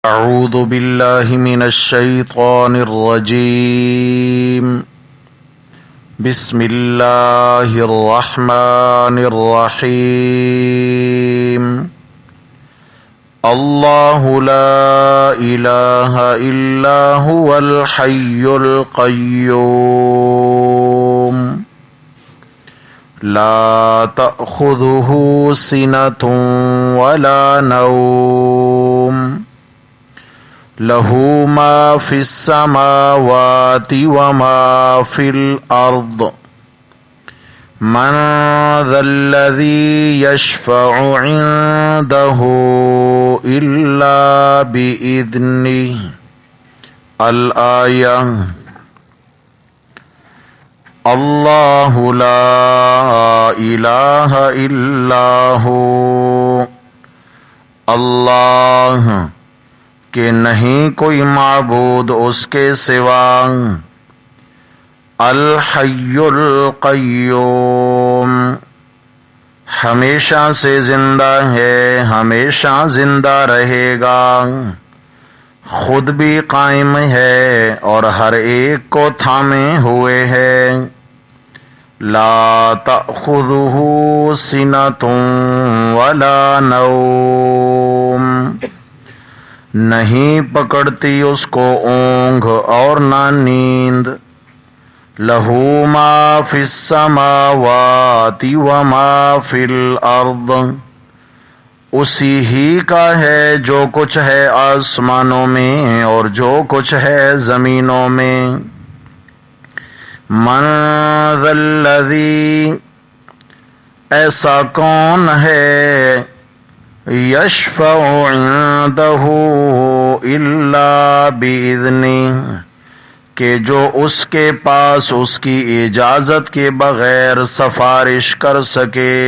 أعوذ بالله من الشيطان الرجيم. بسم الله الرحمن الرحيم. الله لا إله إلا هو الحي القيوم لا تأخذه سنة ولا نوم له ما في السماوات وما في الأرض من ذا الذي يشفع عنده إلا بإذنه الآية. الله لا إله إلا هو اللہ کہ نہیں کوئی معبود اس کے سوا، الحی القیوم ہمیشہ سے زندہ ہے، ہمیشہ زندہ رہے گا، خود بھی قائم ہے اور ہر ایک کو تھامے ہوئے ہے. لا تأخذہ سنۃ ولا نوم نہیں پکڑتی اس کو اونگھ اور نہ نیند. لہو ما فی السماوات وما فی الارض اسی ہی کا ہے جو کچھ ہے آسمانوں میں اور جو کچھ ہے زمینوں میں. من ذا الذی ایسا کون ہے، یشفع عنده الا باذنہ کہ جو اس کے پاس اس کی اجازت کے بغیر سفارش کر سکے.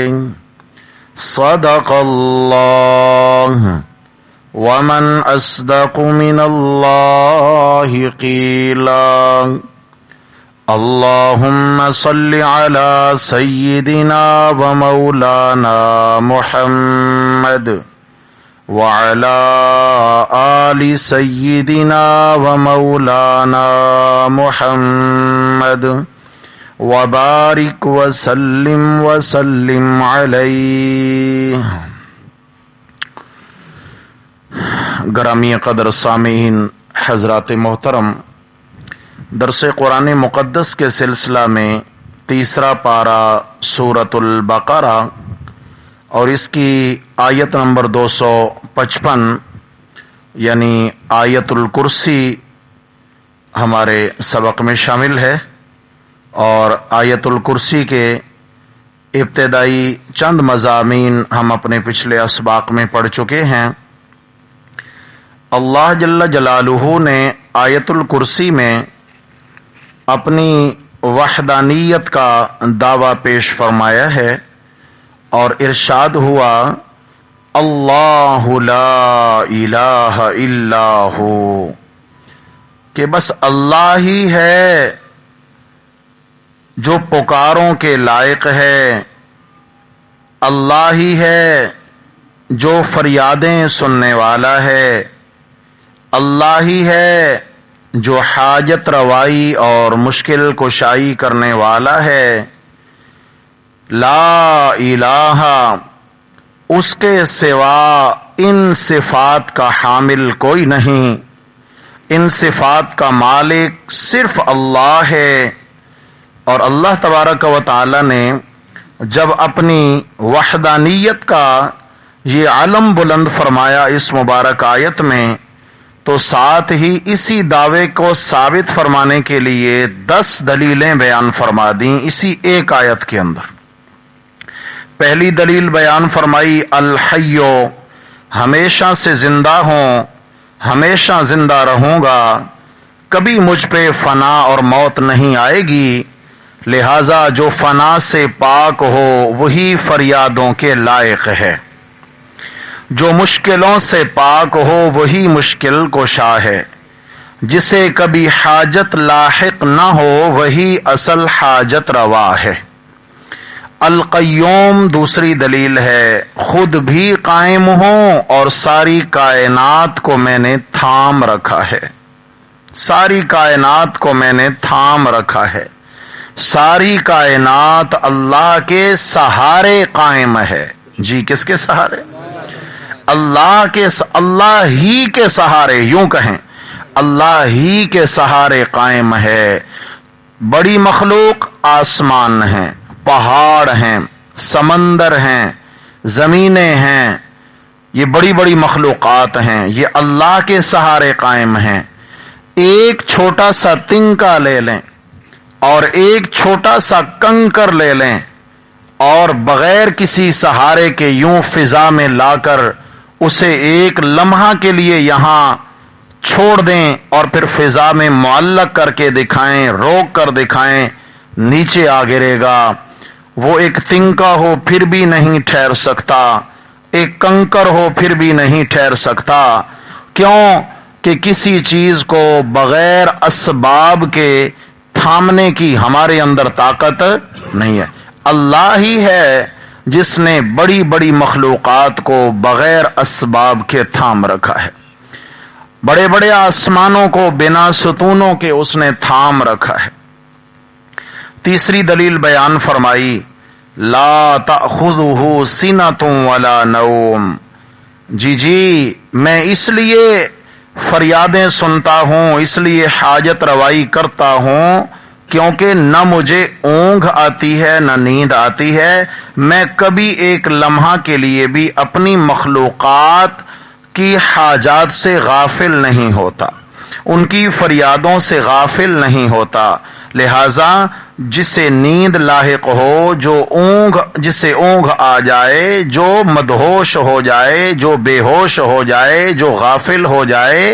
صدق اللہ ومن اصدق من اللہ قیلا. اللہم صل علی سیدنا و مولانا محمد وعلی آل سیدنا و مولانا محمد وبارک وسلم علیہ. گرامی قدر سامعین حضرات محترم، درس قرآن مقدس کے سلسلہ میں تیسرا پارہ سورۃ البقرہ اور اس کی آیت نمبر 255 یعنی آیت الکرسی ہمارے سبق میں شامل ہے، اور آیت الکرسی کے ابتدائی چند مضامین ہم اپنے پچھلے اسباق میں پڑھ چکے ہیں. اللہ جل جلالہ نے آیت الکرسی میں اپنی وحدانیت کا دعویٰ پیش فرمایا ہے اور ارشاد ہوا، اللہ لا الہ الا ہو کہ بس اللہ ہی ہے جو پکاروں کے لائق ہے، اللہ ہی ہے جو فریادیں سننے والا ہے، اللہ ہی ہے جو حاجت روائی اور مشکل کشائی کرنے والا ہے. لا الہ اس کے سوا ان صفات کا حامل کوئی نہیں، ان صفات کا مالک صرف اللہ ہے. اور اللہ تبارک و تعالی نے جب اپنی وحدانیت کا یہ علم بلند فرمایا اس مبارک آیت میں، تو ساتھ ہی اسی دعوے کو ثابت فرمانے کے لیے 10 دلیلیں بیان فرما دیں اسی ایک آیت کے اندر. پہلی دلیل بیان فرمائی، الحی ہمیشہ سے زندہ ہوں، ہمیشہ زندہ رہوں گا، کبھی مجھ پہ فنا اور موت نہیں آئے گی، لہذا جو فنا سے پاک ہو وہی فریادوں کے لائق ہے، جو مشکلوں سے پاک ہو وہی مشکل کشا ہے، جسے کبھی حاجت لاحق نہ ہو وہی اصل حاجت روا ہے. القیوم دوسری دلیل ہے، خود بھی قائم ہوں اور ساری کائنات کو میں نے تھام رکھا ہے، ساری کائنات کو میں نے تھام رکھا ہے، ساری کائنات اللہ کے سہارے قائم ہے۔ جی کس کے سہارے؟ اللہ ہی کے سہارے، یوں کہیں اللہ ہی کے سہارے قائم ہے۔ بڑی مخلوق آسمان ہیں، پہاڑ ہیں، سمندر ہیں، زمینیں ہیں، یہ بڑی بڑی مخلوقات ہیں، یہ اللہ کے سہارے قائم ہیں۔ ایک چھوٹا سا تنکا لے لیں اور ایک چھوٹا سا کنکر لے لیں اور بغیر کسی سہارے کے یوں فضا میں لا کر اسے ایک لمحہ کے لیے یہاں چھوڑ دیں اور پھر فضا میں معلق کر کے دکھائیں، روک کر دکھائیں، نیچے آ گرے گا۔ وہ ایک تنکا ہو پھر بھی نہیں ٹھہر سکتا، ایک کنکر ہو پھر بھی نہیں ٹھہر سکتا۔ کیوں کہ کسی چیز کو بغیر اسباب کے تھامنے کی ہمارے اندر طاقت نہیں ہے۔ اللہ ہی ہے جس نے بڑی بڑی مخلوقات کو بغیر اسباب کے تھام رکھا ہے، بڑے بڑے آسمانوں کو بنا ستونوں کے اس نے تھام رکھا ہے۔ تیسری دلیل بیان فرمائی، لا تأخذہ سنۃ ولا نوم۔ جی میں اس لیے فریادیں سنتا ہوں، اس لیے حاجت روائی کرتا ہوں کیونکہ نہ مجھے اونگ آتی ہے نہ نیند آتی ہے۔ میں کبھی ایک لمحہ کے لیے بھی اپنی مخلوقات کی حاجات سے غافل نہیں ہوتا، ان کی فریادوں سے غافل نہیں ہوتا۔ لہذا جسے نیند لاحق ہو، جسے اونگ آ جائے، جو مدہوش ہو جائے، جو بے ہوش ہو جائے، جو غافل ہو جائے،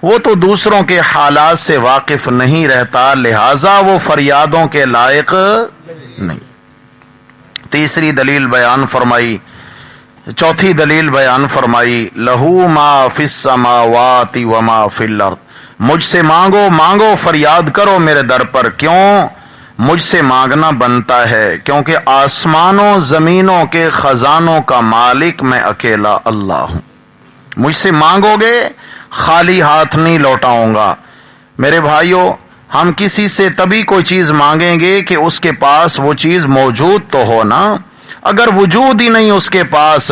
وہ تو دوسروں کے حالات سے واقف نہیں رہتا، لہذا وہ فریادوں کے لائق نہیں۔ تیسری دلیل بیان فرمائی، چوتھی دلیل بیان فرمائی، لہو ما فی السماوات وما فی الارض۔ مجھ سے مانگو، مانگو، فریاد کرو میرے در پر۔ کیوں مجھ سے مانگنا بنتا ہے؟ کیونکہ آسمانوں زمینوں کے خزانوں کا مالک میں اکیلا اللہ ہوں۔ مجھ سے مانگو گے خالی ہاتھ نہیں لوٹاؤں گا۔ میرے بھائیوں، ہم کسی سے تبھی کوئی چیز مانگیں گے کہ اس کے پاس وہ چیز موجود تو ہو نا۔ اگر وجود ہی نہیں اس کے پاس،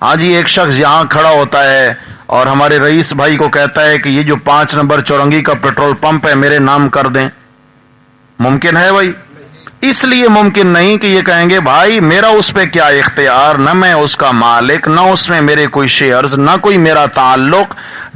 ہاں جی ایک شخص یہاں کھڑا ہوتا ہے اور ہمارے رئیس بھائی کو کہتا ہے کہ یہ جو 5 نمبر چورنگی کا پیٹرول پمپ ہے میرے نام کر دیں، ممکن ہے بھائی؟ اس لیے ممکن نہیں کہ یہ کہیں گے بھائی میرا اس پہ کیا اختیار، نہ میں اس کا مالک، نہ اس میں میرے کوئی شیئرز، نہ کوئی میرا تعلق۔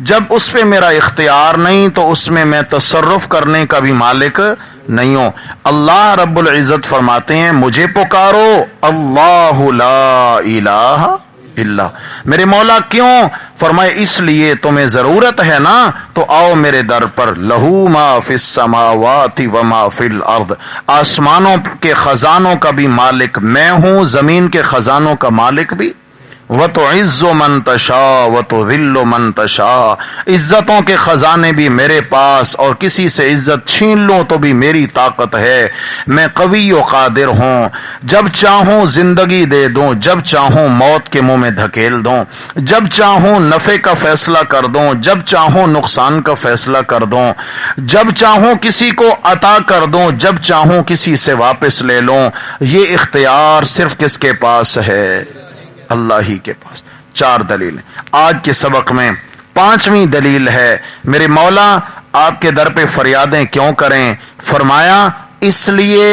جب اس پہ میرا اختیار نہیں تو اس میں میں تصرف کرنے کا بھی مالک نہیں ہوں۔ اللہ رب العزت فرماتے ہیں مجھے پکارو، اللہ لا الہ الا۔ میرے مولا کیوں؟ فرمائے اس لیے تمہیں ضرورت ہے نا تو آؤ میرے در پر۔ لہو ما فی السماوات وما فی الارض۔ آسمانوں کے خزانوں کا بھی مالک میں ہوں، زمین کے خزانوں کا مالک بھی۔ وَتُعِزُّ مَن تَشَاءُ وَتُذِلُّ مَن تَشَاءُ۔ عزتوں کے خزانے بھی میرے پاس، اور کسی سے عزت چھین لوں تو بھی میری طاقت ہے۔ میں قوی و قادر ہوں، جب چاہوں زندگی دے دوں، جب چاہوں موت کے منہ میں دھکیل دوں، جب چاہوں نفع کا فیصلہ کر دوں، جب چاہوں نقصان کا فیصلہ کر دوں، جب چاہوں کسی کو عطا کر دوں، جب چاہوں کسی سے واپس لے لوں۔ یہ اختیار صرف کس کے پاس ہے؟ اللہ ہی کے پاس۔ 4 دلیلیں۔ آج کے سبق میں 5ویں دلیل ہے، میرے مولا آپ کے در پہ فریادیں کیوں کریں؟ فرمایا اس لیے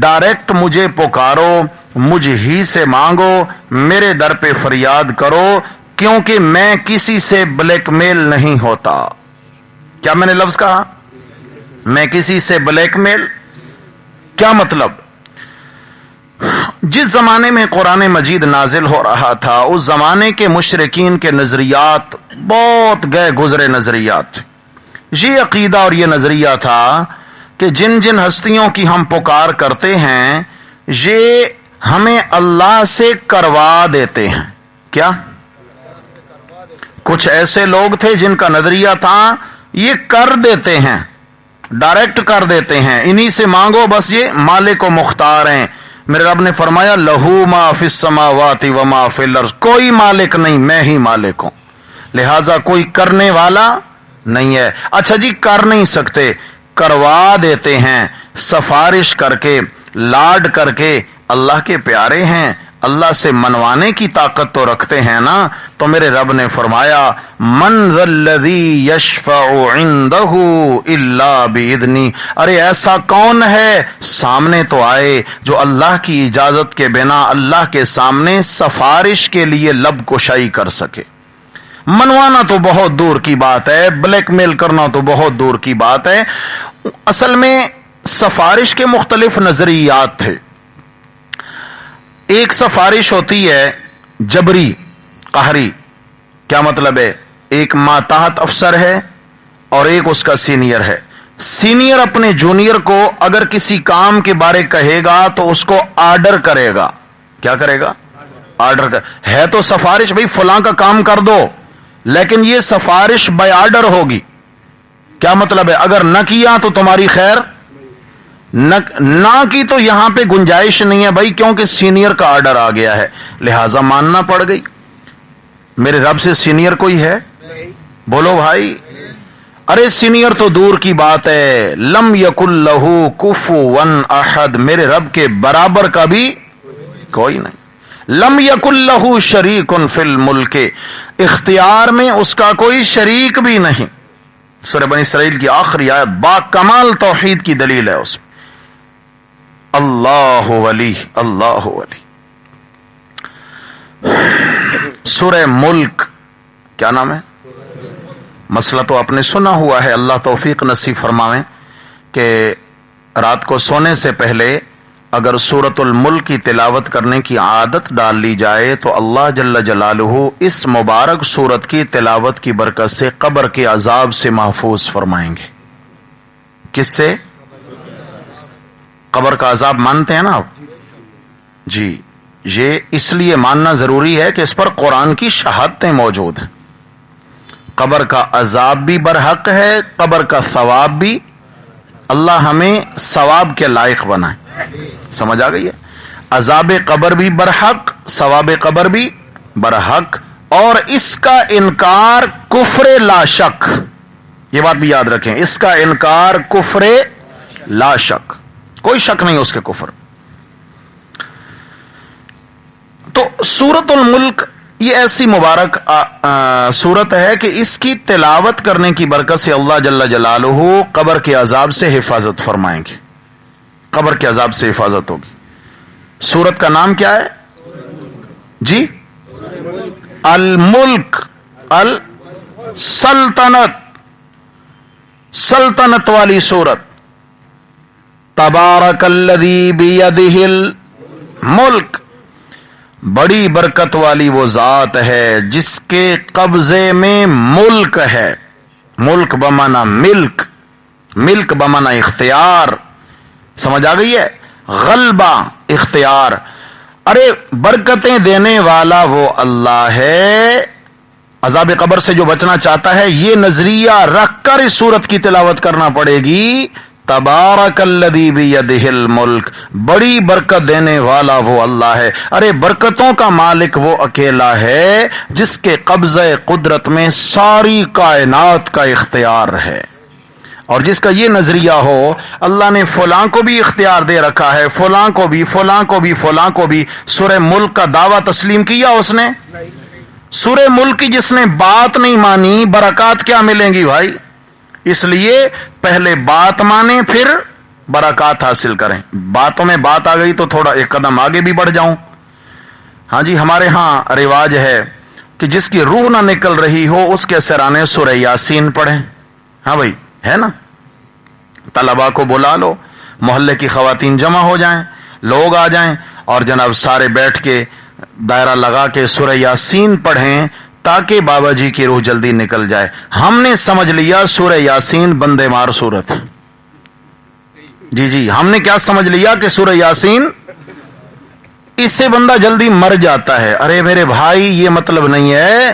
ڈائریکٹ مجھے پکارو، مجھ ہی سے مانگو، میرے در پہ فریاد کرو، کیونکہ میں کسی سے بلیک میل نہیں ہوتا۔ کیا میں نے لفظ کہا؟ میں کسی سے بلیک میل؟ کیا مطلب؟ جس زمانے میں قرآن مجید نازل ہو رہا تھا اس زمانے کے مشرکین کے نظریات بہت گئے گزرے نظریات تھے۔ یہ عقیدہ اور یہ نظریہ تھا کہ جن جن ہستیوں کی ہم پکار کرتے ہیں یہ ہمیں اللہ سے کروا دیتے ہیں۔ کیا؟ کچھ ایسے لوگ تھے جن کا نظریہ تھا یہ کر دیتے ہیں، ڈائریکٹ کر دیتے ہیں، انہی سے مانگو، بس یہ مالک و مختار ہیں، میرے رب نے فرمایا لہو ما فی السماوات و ما فی الارض، کوئی مالک نہیں، میں ہی مالک ہوں، لہذا کوئی کرنے والا نہیں ہے۔ اچھا جی، کر نہیں سکتے، کروا دیتے ہیں، سفارش کر کے، لاڈ کر کے، اللہ کے پیارے ہیں، اللہ سے منوانے کی طاقت تو رکھتے ہیں نا۔ تو میرے رب نے فرمایا من ذا الذی یشفع عنده الا باذنہ، ارے ایسا کون ہے، سامنے تو آئے جو اللہ کی اجازت کے بنا اللہ کے سامنے سفارش کے لیے لب کشائی کر سکے۔ منوانا تو بہت دور کی بات ہے، بلیک میل کرنا تو بہت دور کی بات ہے۔ اصل میں سفارش کے مختلف نظریات تھے۔ ایک سفارش ہوتی ہے جبری، قہری۔ کیا مطلب ہے؟ ایک ماتحت افسر ہے اور ایک اس کا سینئر ہے۔ سینئر اپنے جونیئر کو اگر کسی کام کے بارے کہے گا تو اس کو آرڈر کرے گا۔ کیا کرے گا؟ آرڈر ہے تو سفارش، بھئی فلاں کا کام کر دو، لیکن یہ سفارش بائی آرڈر ہوگی۔ کیا مطلب ہے؟ اگر نہ کیا تو تمہاری خیر، نہ کی تو یہاں پہ گنجائش نہیں ہے بھائی، کیونکہ سینئر کا آرڈر آ گیا ہے، لہذا ماننا پڑ گئی۔ میرے رب سے سینئر کوئی ہے؟ بولو بھائی، ارے سینئر تو دور کی بات ہے، لم یکن لہ کفوا احد، میرے رب کے برابر کا بھی کوئی نہیں۔ لم یکن لہ شریک فی الملک، اختیار میں اس کا کوئی شریک بھی نہیں۔ سورہ بنی اسرائیل کی آخری آیت با کمال توحید کی دلیل ہے اس میں۔ اللہ ولی، اللہ ولی۔ سورہ ملک، کیا نام ہے؟ مسئلہ تو آپ نے سنا ہوا ہے، اللہ توفیق نصیب فرمائیں کہ رات کو سونے سے پہلے اگر سورۃ الملک کی تلاوت کرنے کی عادت ڈال لی جائے تو اللہ جل جلالہ اس مبارک سورت کی تلاوت کی برکت سے قبر کے عذاب سے محفوظ فرمائیں گے۔ کس سے؟ قبر کا عذاب مانتے ہیں نا آپ؟ جی، یہ اس لیے ماننا ضروری ہے کہ اس پر قرآن کی شہادتیں موجود ہیں۔ قبر کا عذاب بھی برحق ہے، قبر کا ثواب بھی۔ اللہ ہمیں ثواب کے لائق بنائے۔ سمجھ آ گئی ہے؟ عذاب قبر بھی برحق، ثواب قبر بھی برحق، اور اس کا انکار کفر لا شک، یہ بات بھی یاد رکھیں، اس کا انکار کفر لا شک، کوئی شک نہیں اس کے کفر۔ تو سورۃ الملک یہ ایسی مبارک سورت ہے کہ اس کی تلاوت کرنے کی برکت سے اللہ جل جلالہ قبر کے عذاب سے حفاظت فرمائیں گے، قبر کے عذاب سے حفاظت ہوگی۔ سورت کا نام کیا ہے جی؟ الملک، السلطنت، سلطنت والی سورت۔ تبارک الذی بیدہ الملک، بڑی برکت والی وہ ذات ہے جس کے قبضے میں ملک ہے۔ ملک بمانا ملک، ملک بمانا اختیار، سمجھ آ گئی ہے؟ غلبہ، اختیار۔ ارے برکتیں دینے والا وہ اللہ ہے۔ عذاب قبر سے جو بچنا چاہتا ہے یہ نظریہ رکھ کر اس سورت کی تلاوت کرنا پڑے گی۔ تبارک الذی بیدہ الملک، بڑی برکت دینے والا وہ اللہ ہے۔ ارے برکتوں کا مالک وہ اکیلا ہے جس کے قبضہ قدرت میں ساری کائنات کا اختیار ہے۔ اور جس کا یہ نظریہ ہو اللہ نے فلاں کو بھی اختیار دے رکھا ہے، فلاں کو بھی، فلاں کو بھی، فلاں کو بھی۔ سورہ ملک کا دعویٰ تسلیم کیا اس نے؟ سورہ ملک کی جس نے بات نہیں مانی، برکات کیا ملیں گی بھائی؟ اس لیے پہلے بات مانیں پھر برکات حاصل کریں۔ باتوں میں بات آ گئی تو تھوڑا ایک قدم آگے بھی بڑھ جاؤں۔ ہاں جی، ہمارے ہاں رواج ہے کہ جس کی روح نہ نکل رہی ہو اس کے سرانے سورہ یاسین پڑھیں۔ ہاں بھائی، ہے نا؟ طلباء کو بلا لو، محلے کی خواتین جمع ہو جائیں، لوگ آ جائیں اور جناب سارے بیٹھ کے دائرہ لگا کے سورہ یاسین پڑھیں تاکہ بابا جی کی روح جلدی نکل جائے۔ ہم نے سمجھ لیا سورہ یاسین بندے مار سورت ہے۔ جی جی، ہم نے کیا سمجھ لیا کہ سورہ یاسین اس سے بندہ جلدی مر جاتا ہے۔ ارے میرے بھائی، یہ مطلب نہیں ہے۔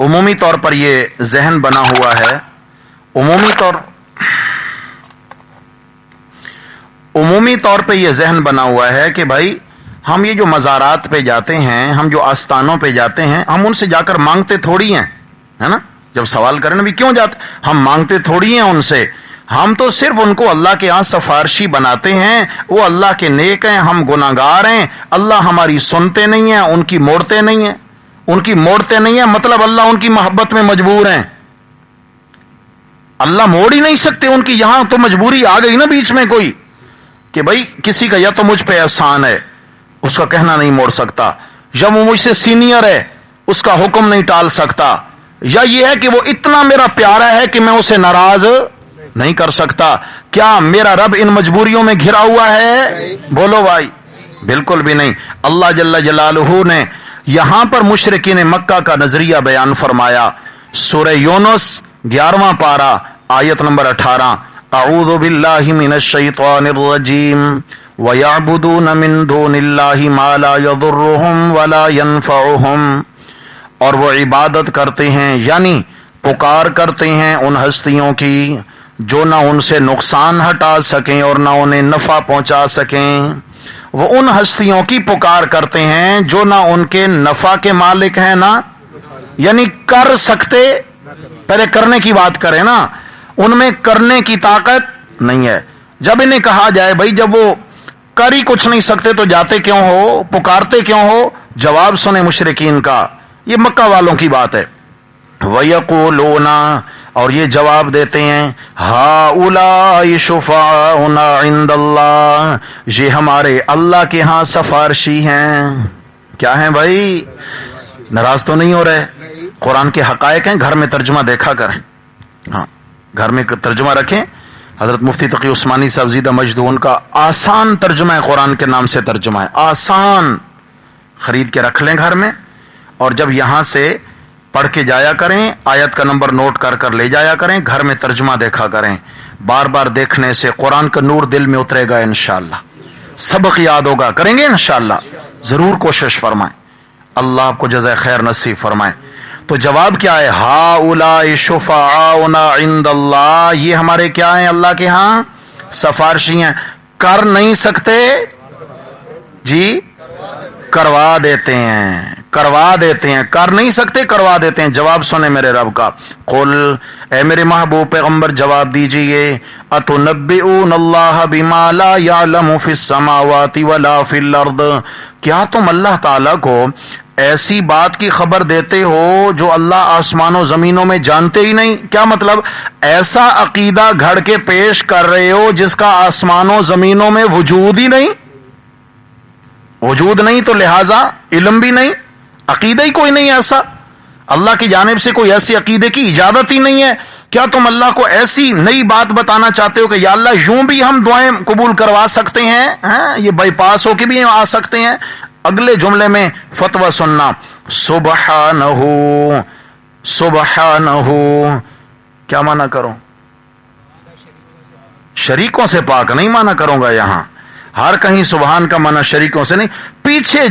عمومی طور پر یہ ذہن بنا ہوا ہے، عمومی طور پہ یہ ذہن بنا ہوا ہے کہ بھائی ہم یہ جو مزارات پہ جاتے ہیں، ہم جو آستانوں پہ جاتے ہیں، ہم ان سے جا کر مانگتے تھوڑی ہیں، ہے نا؟ جب سوال کریں بھی کیوں جاتے، ہم مانگتے تھوڑی ہیں ان سے، ہم تو صرف ان کو اللہ کے ہاں سفارشی بناتے ہیں، وہ اللہ کے نیک ہیں، ہم گناہگار ہیں، اللہ ہماری سنتے نہیں ہیں، ان کی موڑتے نہیں ہیں، مطلب اللہ ان کی محبت میں مجبور ہیں، اللہ موڑ ہی نہیں سکتے ان کی، یہاں تو مجبوری آ گئی نا بیچ میں کوئی کہ بھائی کسی کا یا تو مجھ پہ احسان ہے، اس کا کہنا نہیں موڑ سکتا، یا وہ مجھ سے سینئر ہے، اس کا حکم نہیں ٹال سکتا، یا یہ ہے کہ وہ اتنا میرا پیارا ہے کہ میں اسے ناراض نہیں کر سکتا۔ کیا میرا رب ان مجبوریوں میں گھرا ہوا ہے؟ بولو بھائی، بالکل بھی نہیں۔ اللہ جل جلالہ نے یہاں پر مشرکین مکہ کا نظریہ بیان فرمایا، سورہ یونس 11واں پارہ آیت نمبر 18، اعوذ باللہ من الشیطان الرجیم وَيَعْبُدُونَ مِن دُونِ اللَّهِ مَا لَا يَضُرُّهُمْ وَلَا يَنفَعُهُمْ، اور وہ عبادت کرتے ہیں یعنی پکار کرتے ہیں ان ہستیوں کی جو نہ ان سے نقصان ہٹا سکیں اور نہ انہیں نفع پہنچا سکیں، وہ ان ہستیوں کی پکار کرتے ہیں جو نہ ان کے نفع کے مالک ہیں نہ یعنی کر سکتے، پہلے کرنے کی بات کریں نا، ان میں کرنے کی طاقت نہیں ہے۔ جب انہیں کہا جائے بھائی جب وہ کر ہی کچھ نہیں سکتے تو جاتے کیوں ہو، پکارتے کیوں ہو، جواب سنیں مشرکین کا، یہ مکہ والوں کی بات ہے۔ وَيَقُولُونَ، اور یہ جواب دیتے ہیں، هَؤُلَاءِ شُفَعَاؤُنَا عِندَ اللَّهِ، یہ ہمارے اللہ کے ہاں سفارشی ہیں۔ کیا ہیں بھائی؟ ناراض تو نہیں ہو رہے؟ قرآن کے حقائق ہیں، گھر میں ترجمہ دیکھا کریں، ہاں گھر میں ترجمہ رکھیں۔ حضرت مفتی تقی عثمانی صاحب زیدہ مجدون کا آسان ترجمہ ہے، قرآن کے نام سے ترجمہ ہے، آسان، خرید کے رکھ لیں گھر میں، اور جب یہاں سے پڑھ کے جایا کریں، آیت کا نمبر نوٹ کر کر لے جایا کریں، گھر میں ترجمہ دیکھا کریں، بار بار دیکھنے سے قرآن کا نور دل میں اترے گا انشاءاللہ، سبق یاد ہوگا، کریں گے انشاءاللہ، ضرور کوشش فرمائیں، اللہ آپ کو جزائے خیر نصیب فرمائیں۔ تو جواب کیا ہے؟ ہؤلاء شفعاؤنا عند اللہ، یہ ہمارے کیا ہیں؟ اللہ کے ہاں سفارشی ہیں۔ کر نہیں سکتے جی، کروا دیتے ہیں، کر نہیں سکتے کروا دیتے ہیں۔ جواب سنیں میرے رب کا، قل، اے میرے محبوب پیغمبر جواب دیجئے، اتنبئون اللہ بما لا یعلم فی السماوات ولا فی الارض، کیا تم اللہ تعالی کو ایسی بات کی خبر دیتے ہو جو اللہ آسمان و زمینوں میں جانتے ہی نہیں؟ کیا مطلب؟ ایسا عقیدہ گھڑ کے پیش کر رہے ہو جس کا آسمان و زمینوں میں وجود ہی نہیں، وجود نہیں تو لہذا علم بھی نہیں، عقیدہ ہی کوئی نہیں ایسا، اللہ کی جانب سے کوئی ایسی عقیدے کی اجازت ہی نہیں ہے۔ کیا تم اللہ کو ایسی نئی بات بتانا چاہتے ہو کہ یا اللہ یوں بھی ہم دعائیں قبول کروا سکتے ہیں، یہ بائی پاس ہو کے بھی آ سکتے ہیں؟ اگلے جملے میں فتویٰ سننا، سبحانہ، کیا مانا کروں؟ شریکوں سے پاک نہیں مانا کروں گا، یہاں ہر کہیں سبحان کا مانا شریکوں سے نہیں، پیچھے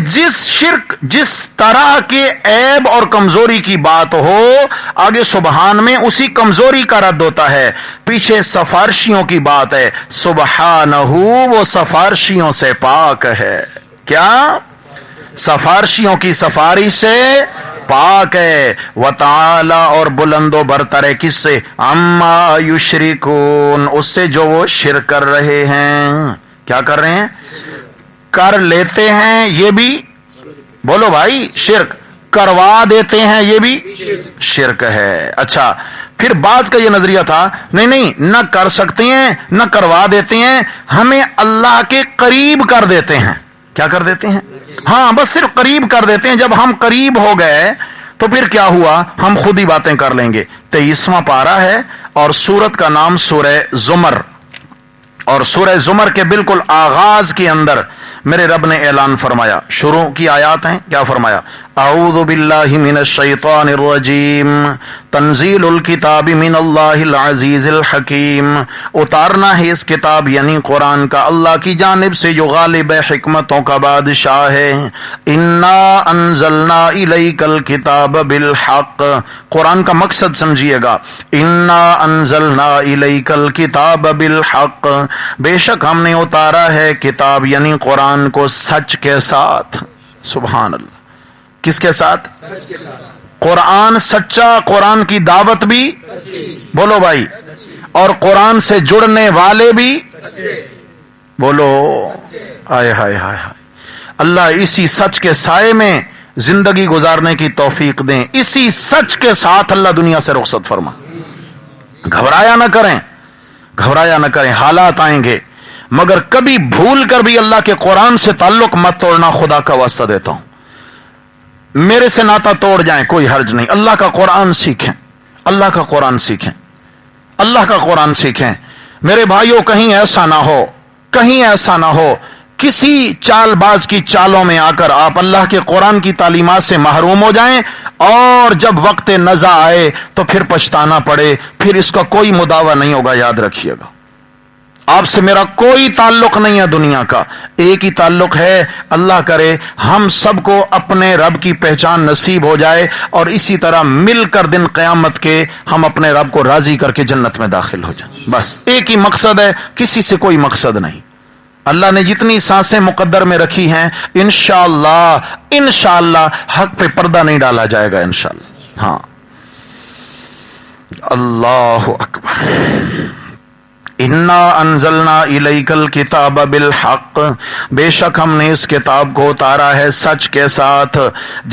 جس طرح کے عیب اور کمزوری کی بات ہو آگے سبحان میں اسی کمزوری کا رد ہوتا ہے، پیچھے سفارشیوں کی بات ہے، سبحانہ وہ سفارشیوں سے پاک ہے، کیا؟ سفارشیوں کی سفارش سے پاک ہے، وتعالی اور بلند و برتر ہے، کس سے؟ عما یشرکون، اس سے جو وہ شرک کر رہے ہیں۔ کیا کر رہے ہیں؟ کر لیتے ہیں، یہ بھی بولو بھائی شرک، کروا دیتے ہیں یہ بھی شرک ہے۔ اچھا، پھر بعض کا یہ نظریہ تھا نہیں نہ کر سکتے ہیں نہ کروا دیتے ہیں، ہمیں اللہ کے قریب کر دیتے ہیں۔ کیا کر دیتے ہیں؟ ہاں بس صرف قریب کر دیتے ہیں، جب ہم قریب ہو گئے تو پھر کیا ہوا؟ ہم خود ہی باتیں کر لیں گے۔ 23واں پارہ ہے اور سورت کا نام سورہ زمر، اور سورہ زمر کے بالکل آغاز کے اندر میرے رب نے اعلان فرمایا، شروع کی آیات ہیں، کیا فرمایا؟ اعوذ باللہ من الشیطان الرجیم تنزیل الکتاب من اللہ العزیز الحکیم، اتارنا ہے اس کتاب یعنی قرآن کا اللہ کی جانب سے جو غالب حکمتوں کا بادشاہ ہے۔ انا انزلنا الیک الکتاب بالحق، قرآن کا مقصد سمجھیے گا، انا انزلنا الیک الکتاب بالحق، بے شک ہم نے اتارا ہے کتاب یعنی قرآن کو سچ کے ساتھ۔ سبحان اللہ، کس کے ساتھ؟ قرآن سچا، قرآن کی دعوت بھی، بولو بھائی، اور قرآن سے جڑنے والے بھی، بولو، آئے ہائے ہائے ہائے، اللہ اسی سچ کے سائے میں زندگی گزارنے کی توفیق دیں، اسی سچ کے ساتھ اللہ دنیا سے رخصت فرما۔ گھبرایا نہ کریں، گھبرایا نہ کریں، حالات آئیں گے، مگر کبھی بھول کر بھی اللہ کے قرآن سے تعلق مت توڑنا، خدا کا واسطہ دیتا ہوں۔ میرے سے ناتا توڑ جائیں کوئی حرج نہیں، اللہ کا قرآن سیکھیں، اللہ کا قرآن سیکھیں، اللہ کا قرآن سیکھیں۔ میرے بھائیوں، کہیں ایسا نہ ہو، کہیں ایسا نہ ہو کسی چال باز کی چالوں میں آ کر آپ اللہ کے قرآن کی تعلیمات سے محروم ہو جائیں، اور جب وقت نزع آئے تو پھر پچھتانا پڑے، پھر اس کا کوئی مداوع نہیں ہوگا۔ یاد رکھیے گا، آپ سے میرا کوئی تعلق نہیں ہے دنیا کا، ایک ہی تعلق ہے، اللہ کرے ہم سب کو اپنے رب کی پہچان نصیب ہو جائے، اور اسی طرح مل کر دن قیامت کے ہم اپنے رب کو راضی کر کے جنت میں داخل ہو جائیں۔ بس ایک ہی مقصد ہے، کسی سے کوئی مقصد نہیں۔ اللہ نے جتنی سانسیں مقدر میں رکھی ہیں، انشاءاللہ انشاءاللہ حق پہ پردہ نہیں ڈالا جائے گا انشاءاللہ۔ ہاں، اللہ اکبر۔ انا انزلنا الیک الکتاب بالحق، بے شک ہم نے اس کتاب کو اتارا ہے سچ کے ساتھ۔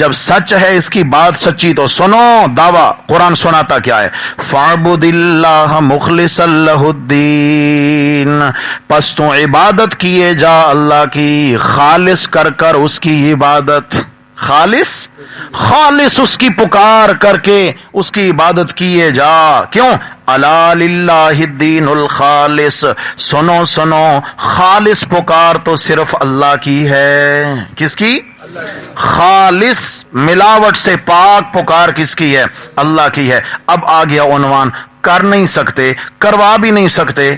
جب سچ ہے، اس کی بات سچی، تو سنو دعویٰ، قرآن سناتا کیا ہے؟ فاعبد اللہ مخلصا لہ الدین، پس تو عبادت کیے جا اللہ کی خالص کر کر اس کی عبادت، خالص خالص اس کی پکار کر کے اس کی عبادت کیے جا۔ کیوں؟ الا للہ الدین الخالص، سنو سنو، خالص پکار تو صرف اللہ کی ہے۔ کس کی؟ خالص، ملاوٹ سے پاک پکار کس کی ہے؟ اللہ کی ہے۔ اب آ گیا عنوان، کر نہیں سکتے، کروا بھی نہیں سکتے،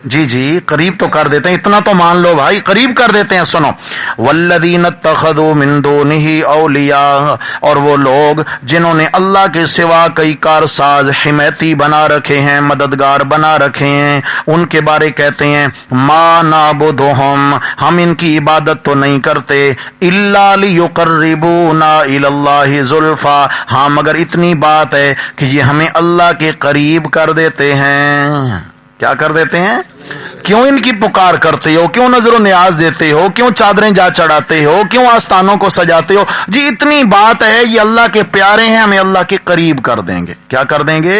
جی جی قریب تو کر دیتے ہیں، اتنا تو مان لو بھائی، قریب کر دیتے ہیں۔ سنو، والذین اتخذوا من دونہ اولیاء، اور وہ لوگ جنہوں نے اللہ کے سوا کئی کارساز حمایتی بنا رکھے ہیں، مددگار بنا رکھے ہیں، ان کے بارے کہتے ہیں ما نعبدہم، ہم ان کی عبادت تو نہیں کرتے، الا لیقربونا الی اللہ زلفا، ہاں مگر اتنی بات ہے کہ یہ ہمیں اللہ کے قریب کر دیتے ہیں۔ کیا کر دیتے ہیں؟ کیوں ان کی پکار کرتے ہو؟ کیوں نظر و نیاز دیتے ہو؟ کیوں چادریں جا چڑھاتے ہو؟ کیوں آستانوں کو سجاتے ہو؟ جی اتنی بات ہے، یہ اللہ کے پیارے ہیں، ہمیں اللہ کے قریب کر دیں گے۔ کیا کر دیں گے؟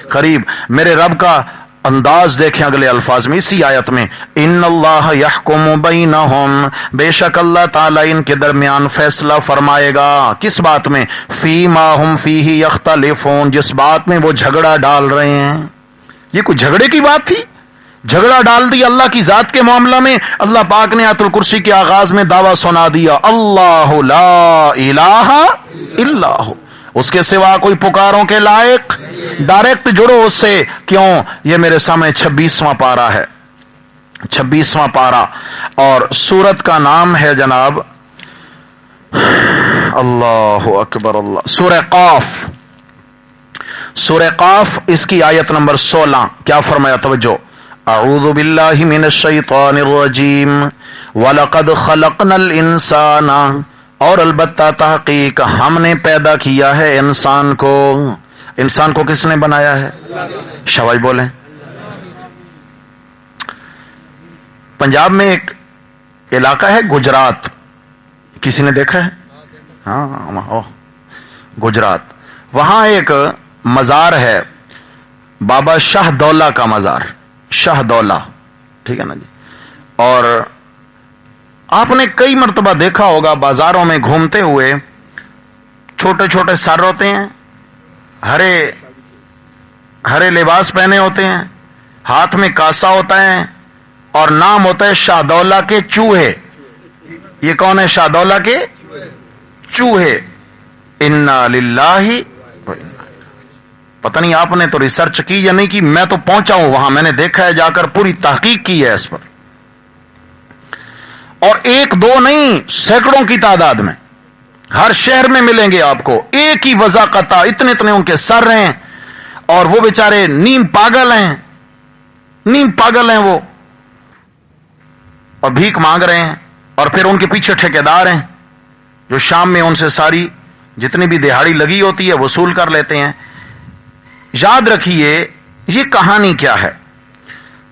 قریب۔ میرے رب کا انداز دیکھیں اگلے الفاظ میں، اسی آیت میں، ان اللہ یحکم بینہم، بے شک اللہ تعالی ان کے درمیان فیصلہ فرمائے گا۔ کس بات میں؟ فیما ہم فیہ یختلفون، جس بات میں وہ جھگڑا ڈال رہے ہیں۔ یہ کوئی جھگڑے کی بات تھی؟ جھگڑا ڈال دی اللہ کی ذات کے معاملہ میں۔ اللہ پاک نے آیت الکرسی کے آغاز میں دعویٰ سنا دیا، اللہ لا الہ الا ہو، اس کے سوا کوئی پکاروں کے لائق، ڈائریکٹ جڑو اس سے۔ کیوں؟ یہ میرے سامنے 26واں پارہ ہے، 26واں پارہ، اور سورت کا نام ہے جناب، اللہ اکبر اللہ، سورہ قاف۔ سورہ قاف، اس کی آیت نمبر 16، کیا فرمایا؟ توجہ، اعوذ باللہ من الشیطان الرجیم وَلَقَدْ خَلَقْنَا الْإِنسَانَ، اور البتہ تحقیق ہم نے پیدا کیا ہے انسان کو۔ انسان کو کس نے بنایا ہے؟ شاباش بولیں۔ پنجاب میں ایک علاقہ ہے گجرات، کسی نے دیکھا ہے؟ ہاں، گجرات، وہاں ایک مزار ہے، بابا شاہ دولہ کا مزار، شاہ دولہ، ٹھیک ہے نا جی۔ اور آپ نے کئی مرتبہ دیکھا ہوگا بازاروں میں گھومتے ہوئے، چھوٹے چھوٹے سر ہوتے ہیں، ہرے لباس پہنے ہوتے ہیں، ہاتھ میں کاسا ہوتا ہے، اور نام ہوتا ہے شاہ دولہ کے چوہے۔ یہ کون ہے؟ شاہ دولہ کے چوہے، انا للہ، پتہ نہیں آپ نے تو ریسرچ کی یا نہیں کی، میں تو پہنچا ہوں وہاں، میں نے دیکھا ہے جا کر، پوری تحقیق کی ہے اس پر، اور ایک دو نہیں، سینکڑوں کی تعداد میں ہر شہر میں ملیں گے آپ کو، ایک ہی وضاقتہ، اتنے اتنے ان کے سر ہیں، اور وہ بیچارے نیم پاگل ہیں وہ، اور بھیک مانگ رہے ہیں، اور پھر ان کے پیچھے ٹھیکیدار ہیں جو شام میں ان سے ساری جتنی بھی دہاڑی لگی ہوتی ہے وصول کر لیتے ہیں۔ یاد رکھیے یہ کہانی کیا ہے،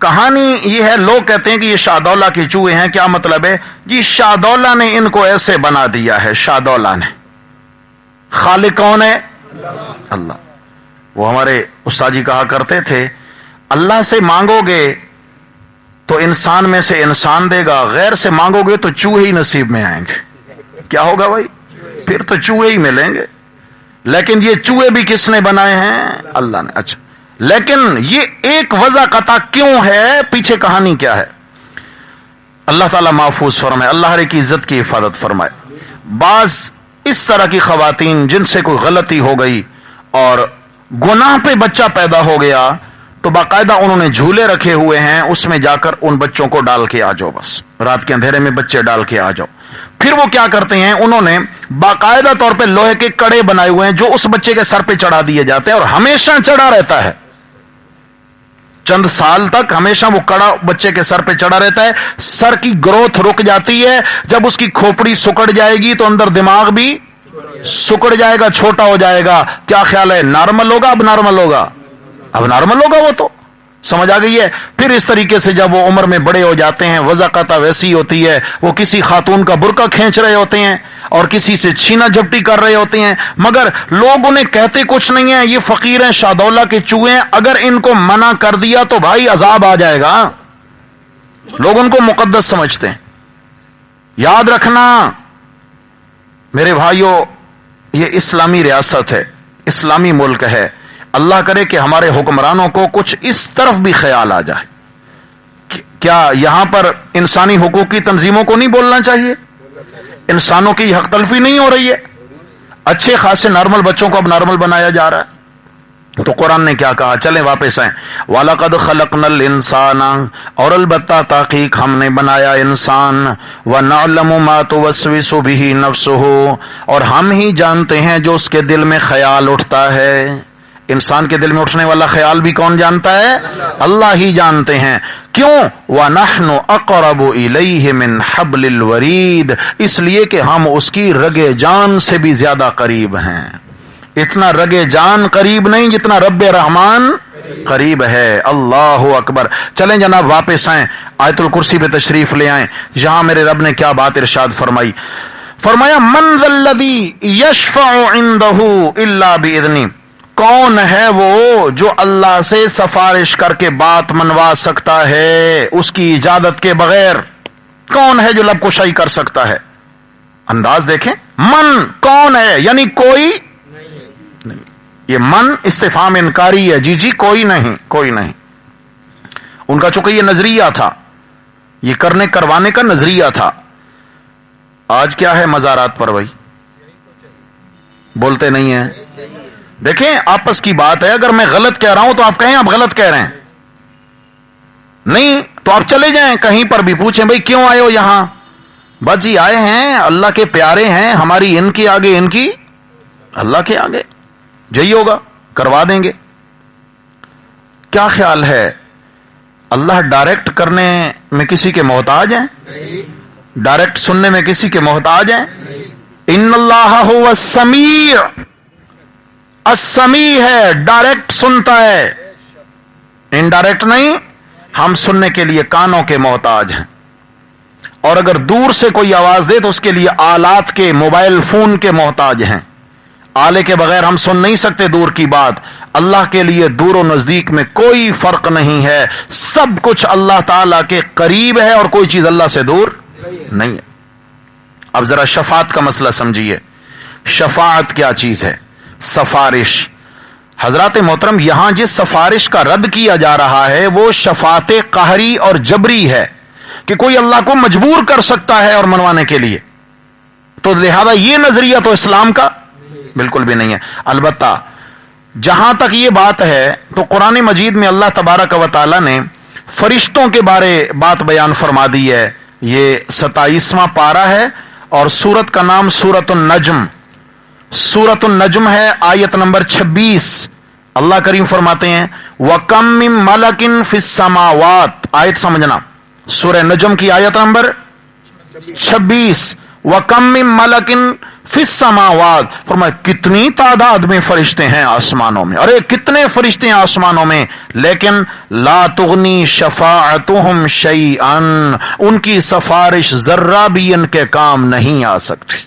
کہانی یہ ہے، لوگ کہتے ہیں کہ یہ شاہ دولہ کے چوہے ہیں، کیا مطلب ہے جی؟ شاہ دولہ نے ان کو ایسے بنا دیا ہے، شاہ دولہ نے۔ خالق کون ہے؟ اللہ۔ وہ ہمارے استاد جی کہا کرتے تھے اللہ سے مانگو گے تو انسان میں سے انسان دے گا، غیر سے مانگو گے تو چوہے ہی نصیب میں آئیں گے۔ کیا ہوگا بھائی؟ پھر تو چوہے ہی ملیں گے۔ لیکن یہ چوہے بھی کس نے بنائے ہیں؟ اللہ نے۔ اچھا، لیکن یہ ایک وجہ قطع کیوں ہے؟ پیچھے کہانی کیا ہے؟ اللہ تعالیٰ محفوظ فرمائے، اللہ ہر کی عزت کی حفاظت فرمائے۔ بعض اس طرح کی خواتین جن سے کوئی غلطی ہو گئی اور گناہ پہ بچہ پیدا ہو گیا تو باقاعدہ انہوں نے جھولے رکھے ہوئے ہیں، اس میں جا کر ان بچوں کو ڈال کے آ جاؤ، بس رات کے اندھیرے میں بچے ڈال کے آ جاؤ۔ پھر وہ کیا کرتے ہیں، انہوں نے باقاعدہ طور پہ لوہے کے کڑے بنائے ہوئے ہیں جو اس بچے کے سر پہ چڑھا دیے جاتے ہیں، اور ہمیشہ چڑھا رہتا ہے، چند سال تک ہمیشہ وہ کڑا بچے کے سر پہ چڑھا رہتا ہے۔ سر کی گروتھ رک جاتی ہے، جب اس کی کھوپڑی سکڑ جائے گی تو اندر دماغ بھی سکڑ جائے گا، چھوٹا ہو جائے گا۔ کیا خیال ہے، نارمل ہوگا اب نارمل ہوگا؟ اب نارمل ہوگا، وہ تو سمجھ آ گئی ہے۔ پھر اس طریقے سے جب وہ عمر میں بڑے ہو جاتے ہیں، وضاقتہ ویسی ہوتی ہے، وہ کسی خاتون کا برقع کھینچ رہے ہوتے ہیں اور کسی سے چھینا جھپٹی کر رہے ہوتے ہیں، مگر لوگ انہیں کہتے کچھ نہیں ہیں، یہ فقیر ہیں، شاہ دولہ کے چوہے ہیں، اگر ان کو منع کر دیا تو بھائی عذاب آ جائے گا۔ لوگ ان کو مقدس سمجھتے ہیں۔ یاد رکھنا میرے بھائیوں، یہ اسلامی ریاست ہے، اسلامی ملک ہے۔ اللہ کرے کہ ہمارے حکمرانوں کو کچھ اس طرف بھی خیال آ جائے۔ کیا یہاں پر انسانی حقوق کی تنظیموں کو نہیں بولنا چاہیے؟ انسانوں کی حق تلفی نہیں ہو رہی ہے؟ اچھے خاصے نارمل بچوں کو اب نارمل بنایا جا رہا ہے۔ تو قرآن نے کیا کہا؟ چلیں واپس آئیں۔ وَلَقَدْ خَلَقْنَا الْإِنسَانَ، اور البتہ تحقیق ہم نے بنایا انسان، وَنَعْلَمُ مَا تُوَسْوِسُ بِهِ نَفْسُهُ، اور ہم ہی جانتے ہیں جو اس کے دل میں خیال اٹھتا ہے۔ انسان کے دل میں اٹھنے والا خیال بھی کون جانتا ہے؟ اللہ ہی جانتے ہیں۔ کیوں؟ وَنَحْنُ أَقْرَبُ إِلَيْهِ مِنْ حَبْلِ الْوَرِيدِ، اس لیے کہ ہم اس کی رگے جان سے بھی زیادہ قریب ہیں۔ اتنا رگے جان قریب نہیں جتنا رب رحمان قریب ہے۔ اللہ اکبر۔ چلیں جناب واپس آئیں، آیت الکرسی پہ تشریف لے آئیں۔ یہاں میرے رب نے کیا بات ارشاد فرمائی؟ فرمایا من ذا الذی یشفع عنده الا باذنہ، کون ہے وہ جو اللہ سے سفارش کر کے بات منوا سکتا ہے اس کی اجازت کے بغیر؟ کون ہے جو لب کشائی کر سکتا ہے؟ انداز دیکھیں، من کون ہے، یعنی کوئی نہیں۔ یہ من استفہام انکاری ہے، جی کوئی نہیں، کوئی نہیں۔ ان کا چونکہ یہ نظریہ تھا، یہ کرنے کروانے کا نظریہ تھا۔ آج کیا ہے مزارات پر بھائی؟ بولتے نہیں ہیں۔ دیکھیں آپس کی بات ہے، اگر میں غلط کہہ رہا ہوں تو آپ کہیں آپ غلط کہہ رہے ہیں، نہیں تو آپ چلے جائیں کہیں پر بھی، پوچھیں بھائی کیوں آئے ہو یہاں؟ بس جی آئے ہیں، اللہ کے پیارے ہیں، ہماری ان کے آگے ان کی اللہ کے آگے، یہی ہوگا، کروا دیں گے۔ کیا خیال ہے اللہ ڈائریکٹ کرنے میں کسی کے محتاج ہیں؟ ڈائریکٹ سننے میں کسی کے محتاج ہیں؟ ان اللہ هو السمیع، السمیع ہے، ڈائریکٹ سنتا ہے، انڈائریکٹ نہیں۔ ہم سننے کے لیے کانوں کے محتاج ہیں، اور اگر دور سے کوئی آواز دے تو اس کے لیے آلات کے، موبائل فون کے محتاج ہیں۔ آلے کے بغیر ہم سن نہیں سکتے دور کی بات۔ اللہ کے لیے دور و نزدیک میں کوئی فرق نہیں ہے، سب کچھ اللہ تعالی کے قریب ہے اور کوئی چیز اللہ سے دور نہیں ہے۔ اب ذرا شفاعت کا مسئلہ سمجھیے۔ شفاعت کیا چیز ہے؟ سفارش۔ حضرات محترم، یہاں جس سفارش کا رد کیا جا رہا ہے وہ شفاعت قہری اور جبری ہے، کہ کوئی اللہ کو مجبور کر سکتا ہے اور منوانے کے لیے۔ تو لہذا یہ نظریہ تو اسلام کا بالکل بھی نہیں ہے. البتہ جہاں تک یہ بات ہے تو قرآن مجید میں اللہ تبارک و تعالی نے فرشتوں کے بارے بات بیان فرما دی ہے. یہ 27واں پارہ ہے اور سورت کا نام سورۃ النجم. سورۃ النجم ہے، آیت نمبر 26. اللہ کریم فرماتے ہیں وَكَم مِّن مَلَكٍ فِي السَّمَاوَاتِ. آیت سمجھنا، سورہ نجم کی آیت نمبر 26. وَكَم مِّن مَلَكٍ فِي السَّمَاوَاتِ. فرمایا کتنی تعداد میں فرشتے ہیں آسمانوں میں. ارے کتنے فرشتے ہیں آسمانوں میں، لیکن لا تغنی شفاعتهم شیئا، ان کی سفارش ذرہ بھی ان کے کام نہیں آ سکتی.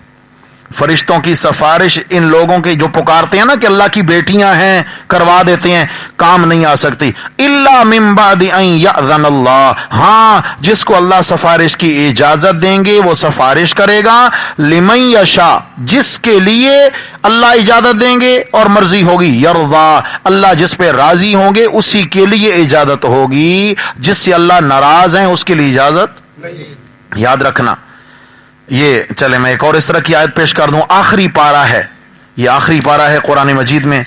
فرشتوں کی سفارش ان لوگوں کے جو پکارتے ہیں نا کہ اللہ کی بیٹیاں ہیں کروا دیتے ہیں، کام نہیں آ سکتی. الا من بعد ان یأذن اللہ، ہاں جس کو اللہ سفارش کی اجازت دیں گے وہ سفارش کرے گا. لمن یشاء، جس کے لیے اللہ اجازت دیں گے اور مرضی ہوگی. یرضا، اللہ جس پہ راضی ہوں گے اسی کے لیے اجازت ہوگی. جس سے اللہ ناراض ہیں اس کے لیے اجازت نہیں. یاد رکھنا. یہ چلے میں ایک اور اس طرح کی آیت پیش کر دوں. آخری پارہ ہے، یہ آخری پارہ ہے قرآن مجید میں.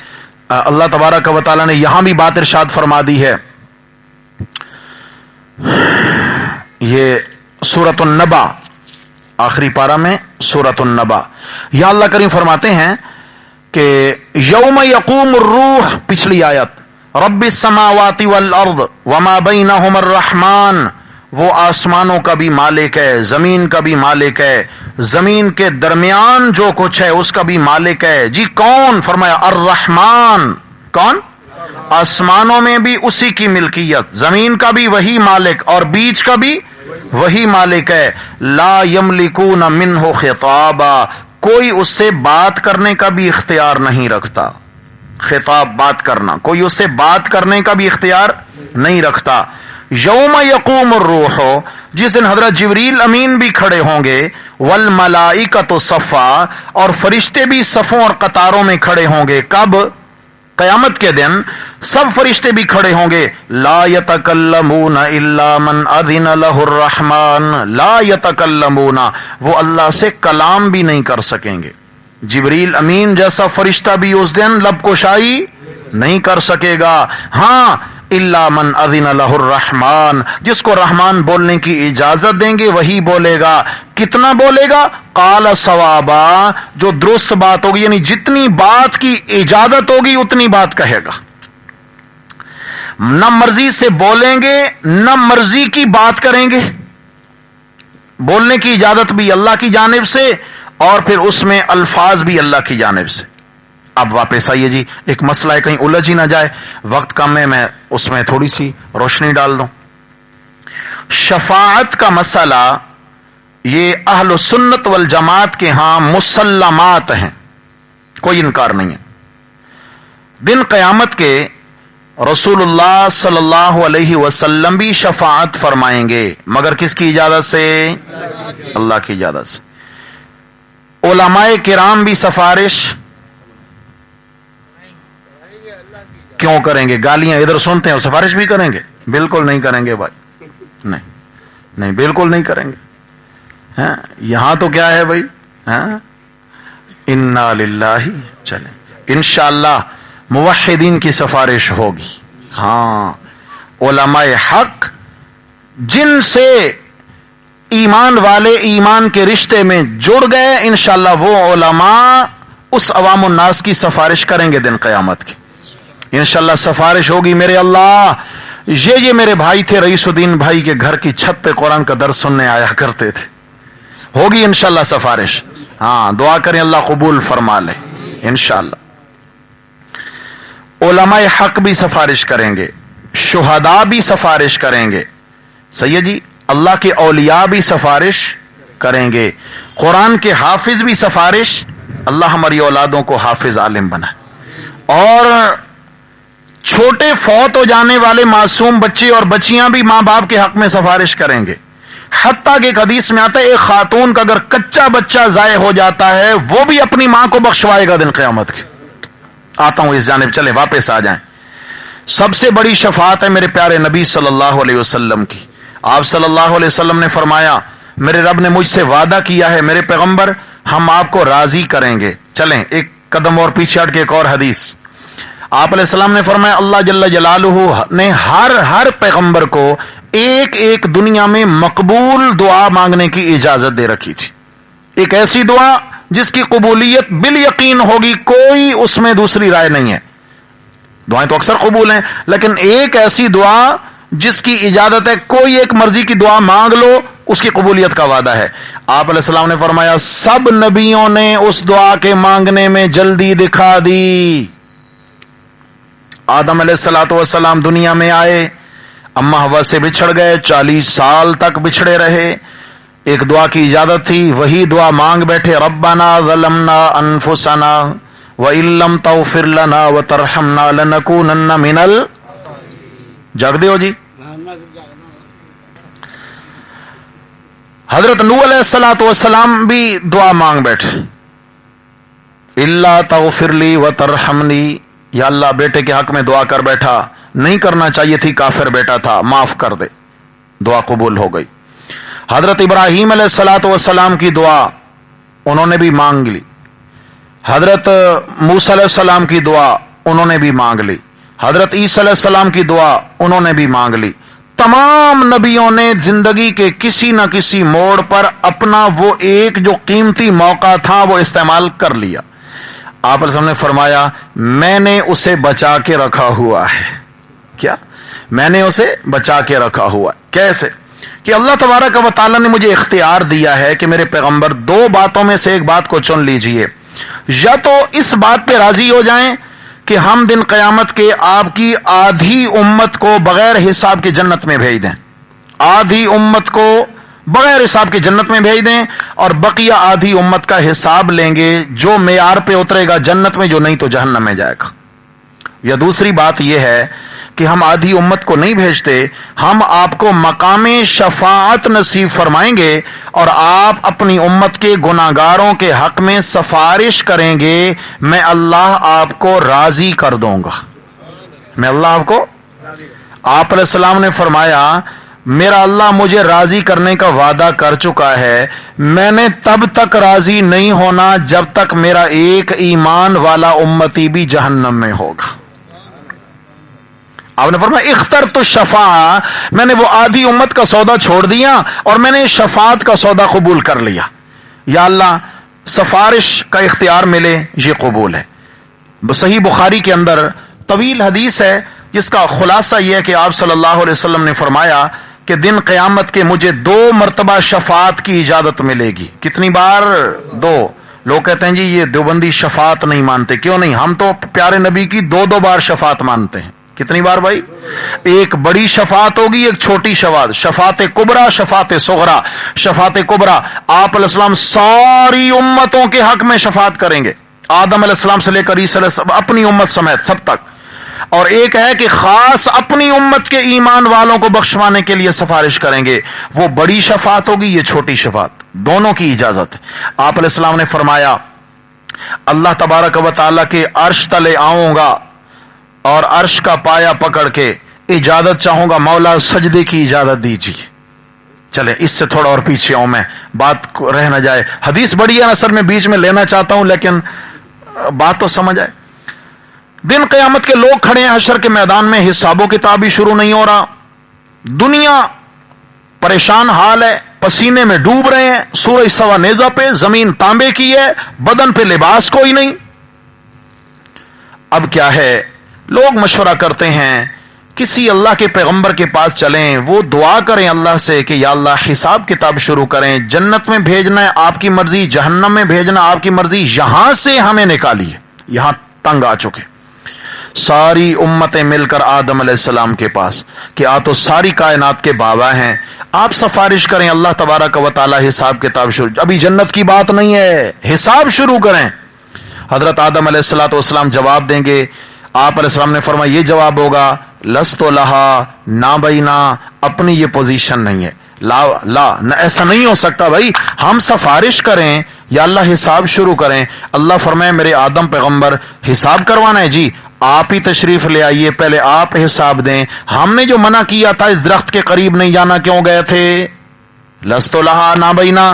اللہ تبارک و تعالی نے یہاں بھی بات ارشاد فرما دی ہے. یہ سورۃ النبا، آخری پارہ میں سورۃ النبا. یا اللہ کریم فرماتے ہیں کہ یوم یقوم الروح، پچھلی آیت، رب السماوات والارض وما بینہما الرحمن، وہ آسمانوں کا بھی مالک ہے، زمین کا بھی مالک ہے، زمین کے درمیان جو کچھ ہے اس کا بھی مالک ہے. جی کون؟ فرمایا الرحمن. کون؟ آسمانوں میں بھی اسی کی ملکیت، زمین کا بھی وہی مالک اور بیچ کا بھی وہی مالک ہے. لا یملکون منہ خطابا، کوئی اس سے بات کرنے کا بھی اختیار نہیں رکھتا. خطاب، بات کرنا، کوئی اس سے بات کرنے کا بھی اختیار نہیں رکھتا. یوم یقوم الروح، جس دن حضرت جبریل امین بھی کھڑے ہوں گے، والملائکۃ صفا، اور فرشتے بھی صفوں اور قطاروں میں کھڑے ہوں گے. کب؟ قیامت کے دن سب فرشتے بھی کھڑے ہوں گے. لا یتکلمون الا من اذن له الرحمن، لا یتکلمون، وہ اللہ سے کلام بھی نہیں کر سکیں گے. جبریل امین جیسا فرشتہ بھی اس دن لب کشائی نہیں کر سکے گا. ہاں الا من اذن له الرحمن، جس کو رحمان بولنے کی اجازت دیں گے وہی بولے گا. کتنا بولے گا؟ قال صوابا، جو درست بات ہوگی، یعنی جتنی بات کی اجازت ہوگی اتنی بات کہے گا. نہ مرضی سے بولیں گے نہ مرضی کی بات کریں گے. بولنے کی اجازت بھی اللہ کی جانب سے اور پھر اس میں الفاظ بھی اللہ کی جانب سے. اب واپس آئیے جی، ایک مسئلہ ہے، کہیں الجھ ہی نہ جائے، وقت کم ہے، میں اس میں تھوڑی سی روشنی ڈال دوں. شفاعت کا مسئلہ یہ اہل سنت والجماعت کے ہاں مسلمات ہیں، کوئی انکار نہیں ہے. دن قیامت کے رسول اللہ صلی اللہ علیہ وسلم بھی شفاعت فرمائیں گے، مگر کس کی اجازت سے؟ اللہ کی اجازت سے. علماء کرام بھی سفارش کیوں کریں گے؟ گالیاں ادھر سنتے ہیں اور سفارش بھی کریں گے؟ بالکل نہیں کریں گے بھائی، نہیں بالکل نہیں کریں گے. یہاں تو کیا ہے بھائی، انا للہ. چلیں انشاءاللہ موحدین کی سفارش ہوگی. ہاں علماء حق جن سے ایمان والے ایمان کے رشتے میں جڑ گئے، انشاءاللہ وہ علماء اس عوام الناس کی سفارش کریں گے دن قیامت کی. انشاءاللہ سفارش ہوگی. میرے اللہ، یہ میرے بھائی تھے رئیس الدین بھائی کے گھر کی چھت پہ قرآن کا درس سننے آیا کرتے تھے. ہوگی انشاءاللہ سفارش. ہاں دعا کریں اللہ قبول فرما لے انشاءاللہ. علماء حق بھی سفارش کریں گے، شہداء بھی سفارش کریں گے. صحیح ہے جی. اللہ کے اولیاء بھی سفارش کریں گے. قرآن کے حافظ بھی سفارش، اللہ ہماری اولادوں کو حافظ عالم بنائے. اور چھوٹے فوت ہو جانے والے معصوم بچے اور بچیاں بھی ماں باپ کے حق میں سفارش کریں گے. حتیٰ کہ ایک حدیث میں آتا ہے ایک خاتون کا اگر کچا بچہ ضائع ہو جاتا ہے وہ بھی اپنی ماں کو بخشوائے گا دن قیامت کے. آتا ہوں اس جانب، چلے واپس آ جائیں. سب سے بڑی شفاعت ہے میرے پیارے نبی صلی اللہ علیہ وسلم کی. آپ صلی اللہ علیہ وسلم نے فرمایا میرے رب نے مجھ سے وعدہ کیا ہے، میرے پیغمبر ہم آپ کو راضی کریں گے. چلیں ایک قدم اور پیچھے ہٹ کے ایک اور حدیث. آپ علیہ السلام نے فرمایا اللہ جل جلالہ نے ہر پیغمبر کو ایک ایک دنیا میں مقبول دعا مانگنے کی اجازت دے رکھی تھی. ایک ایسی دعا جس کی قبولیت بالیقین ہوگی, کوئی اس میں دوسری رائے نہیں ہے. دعائیں تو اکثر قبول ہیں, لیکن ایک ایسی دعا جس کی اجازت ہے, کوئی ایک مرضی کی دعا مانگ لو, اس کی قبولیت کا وعدہ ہے. آپ علیہ السلام نے فرمایا سب نبیوں نے اس دعا کے مانگنے میں جلدی دکھا دی. آدم علیہ الصلوۃ والسلام دنیا میں آئے, اما حوا سے بچھڑ گئے, 40 سال تک بچھڑے رہے. ایک دعا کی اجازت تھی, وہی دعا مانگ بیٹھے, ربنا ظلمنا انفسنا وَإِن لَّمْ تَغْفِرْ لَنَا وَتَرْحَمْنَا لَنَكُونَنَّ مِنَ جاگ دے ہو جی. حضرت نوح علیہ الصلوۃ والسلام بھی دعا مانگ بیٹھے, اِلَّا تَغْفِرْ لِي وَتَرْحَمْنِي, یا اللہ بیٹے کے حق میں دعا کر بیٹھا, نہیں کرنا چاہیے تھی, کافر بیٹا تھا, معاف کر دے. دعا قبول ہو گئی. حضرت ابراہیم علیہ الصلوۃ والسلام کی دعا انہوں نے بھی مانگ لی. حضرت موسیٰ علیہ السلام کی دعا انہوں نے بھی مانگ لی. حضرت عیسیٰ علیہ السلام کی دعا انہوں نے بھی مانگ لی. تمام نبیوں نے زندگی کے کسی نہ کسی موڑ پر اپنا وہ ایک جو قیمتی موقع تھا وہ استعمال کر لیا. آپ علیہ السلام نے فرمایا میں نے اسے بچا کے رکھا ہوا ہے. کیا؟ میں نے اسے بچا کے رکھا ہوا ہے. کیسے؟ کہ اللہ تبارک و تعالیٰ نے مجھے اختیار دیا ہے کہ میرے پیغمبر دو باتوں میں سے ایک بات کو چن لیجئے. یا تو اس بات پہ راضی ہو جائیں کہ ہم دن قیامت کے آپ کی آدھی امت کو بغیر حساب کے جنت میں بھیج دیں, آدھی امت کو بغیر حساب کے جنت میں بھیج دیں, اور بقیہ آدھی امت کا حساب لیں گے, جو معیار پہ اترے گا جنت میں, جو نہیں تو جہنم میں جائے گا. یا دوسری بات یہ ہے کہ ہم آدھی امت کو نہیں بھیجتے, ہم آپ کو مقام شفاعت نصیب فرمائیں گے اور آپ اپنی امت کے گناہگاروں کے حق میں سفارش کریں گے, میں اللہ آپ کو راضی کر دوں گا. میں اللہ آپ کو. آپ علیہ السلام نے فرمایا میرا اللہ مجھے راضی کرنے کا وعدہ کر چکا ہے, میں نے تب تک راضی نہیں ہونا جب تک میرا ایک ایمان والا امتی بھی جہنم میں ہوگا. آپ نے فرمایا اخترت الشفاعہ, میں نے وہ آدھی امت کا سودا چھوڑ دیا اور میں نے شفاعت کا سودا قبول کر لیا. یا اللہ سفارش کا اختیار ملے یہ قبول ہے. صحیح بخاری کے اندر طویل حدیث ہے جس کا خلاصہ یہ ہے کہ آپ صلی اللہ علیہ وسلم نے فرمایا کہ دن قیامت کے مجھے 2 مرتبہ شفاعت کی اجازت ملے گی. کتنی بار؟ 2. لوگ کہتے ہیں جی یہ دیوبندی شفاعت نہیں مانتے. کیوں نہیں؟ ہم تو پیارے نبی کی 2 بار شفاعت مانتے ہیں. کتنی بار بھائی؟ ایک بڑی شفاعت ہوگی, ایک چھوٹی شفاعت, شفاعت کبرا, شفاعت صغرا. شفاعت کبرا آپ علیہ السلام ساری امتوں کے حق میں شفاعت کریں گے, آدم علیہ السلام سے لے کر عیسیٰ علیہ السلام, اپنی امت سمیت سب تک. اور ایک ہے کہ خاص اپنی امت کے ایمان والوں کو بخشوانے کے لیے سفارش کریں گے, وہ بڑی شفاعت ہوگی, یہ چھوٹی شفاعت, دونوں کی اجازت. آپ علیہ السلام نے فرمایا اللہ تبارک و تعالیٰ کے عرش تلے آؤں گا اور عرش کا پایا پکڑ کے اجازت چاہوں گا, مولا سجدے کی اجازت دیجیے. چلے اس سے تھوڑا اور پیچھے آؤں, میں بات رہ نہ جائے, حدیث بڑی ہے, اصل میں بیچ میں لینا چاہتا ہوں لیکن بات تو سمجھ آئے. دن قیامت کے لوگ کھڑے ہیں حشر کے میدان میں, حساب و کتاب بھی شروع نہیں ہو رہا, دنیا پریشان حال ہے, پسینے میں ڈوب رہے ہیں, سورج سوا نیزہ پہ, زمین تانبے کی ہے, بدن پہ لباس کوئی نہیں. اب کیا ہے, لوگ مشورہ کرتے ہیں کسی اللہ کے پیغمبر کے پاس چلیں, وہ دعا کریں اللہ سے کہ یا اللہ حساب کتاب شروع کریں, جنت میں بھیجنا ہے آپ کی مرضی, جہنم میں بھیجنا آپ کی مرضی, یہاں سے ہمیں نکالیے, یہاں تنگ آ چکے. ساری امتیں مل کر آدم علیہ السلام کے پاس کہ آپ تو ساری کائنات کے بابا ہیں, آپ سفارش کریں اللہ تبارک و تعالی حساب کتاب شروع, ابھی جنت کی بات نہیں ہے, حساب شروع کریں. حضرت آدم علیہ السلام جواب دیں گے. آپ علیہ السلام نے فرمایا یہ جواب ہوگا لست لہا, نہ بھائی نہ, اپنی یہ پوزیشن نہیں ہے, لا ایسا نہیں ہو سکتا بھائی, ہم سفارش کریں یا اللہ حساب شروع کریں. اللہ فرمائے میرے آدم پیغمبر حساب کروانا ہے جی, آپ ہی تشریف لے آئیے, پہلے آپ حساب دیں, ہم نے جو منع کیا تھا اس درخت کے قریب نہیں جانا کیوں گئے تھے؟ لست لہا, نہ بھائی نہ,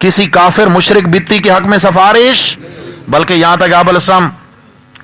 کسی کافر مشرک بتی کے حق میں سفارش، بلکہ یہاں تک آپ علیہ السلام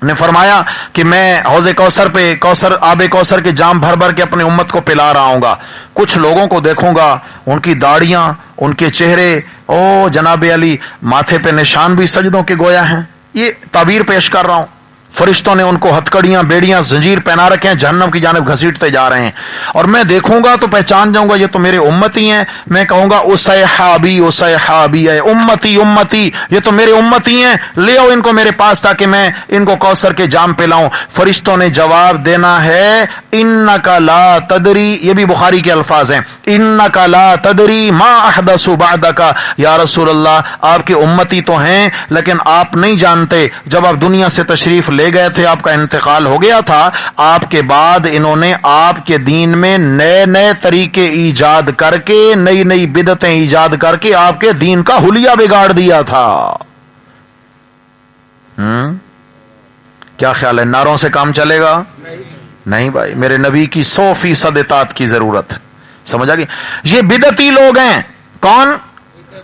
نے فرمایا کہ میں حوض کوثر پہ آب کوثر کے جام بھر بھر کے اپنے امت کو پلا رہا ہوں گا. کچھ لوگوں کو دیکھوں گا ان کی داڑیاں، ان کے چہرے، او جناب علی ماتھے پہ نشان بھی سجدوں کے گویا ہیں. یہ تعبیر پیش کر رہا ہوں. فرشتوں نے ان کو ہتکڑیاں، بیڑیاں، زنجیر پہنا رکھے ہیں، جہنم کی جانب گھسیٹتے جا رہے ہیں. اور میں دیکھوں گا تو پہچان جاؤں گا یہ تو میرے امتی ہیں. میں کہوں گا اصحابی ہے، امتی امتی، یہ تو میرے امتی ہیں، لے آؤ ان کو میرے پاس تاکہ میں ان کو کوثر کے جام پلاؤں. فرشتوں نے جواب دینا ہے انک لا تدری، یہ بھی بخاری کے الفاظ ہیں، انک لا تدری ما احدث بعدک. یا رسول اللہ آپ کے امتی تو ہیں لیکن آپ نہیں جانتے جب آپ دنیا سے تشریف لے گئے تھے، آپ کا انتقال ہو گیا تھا، آپ کے بعد انہوں نے آپ کے دین میں نئے نئے طریقے ایجاد کر کے، نئی نئی بدعتیں ایجاد کر کے آپ کے دین کا حلیہ بگاڑ دیا تھا. کیا خیال ہے نعروں سے کام چلے گا؟ نہیں بھائی، میرے نبی کی 100% اطاعت کی ضرورت ہے. سمجھ آ گئی؟ یہ بدعتی لوگ ہیں. کون؟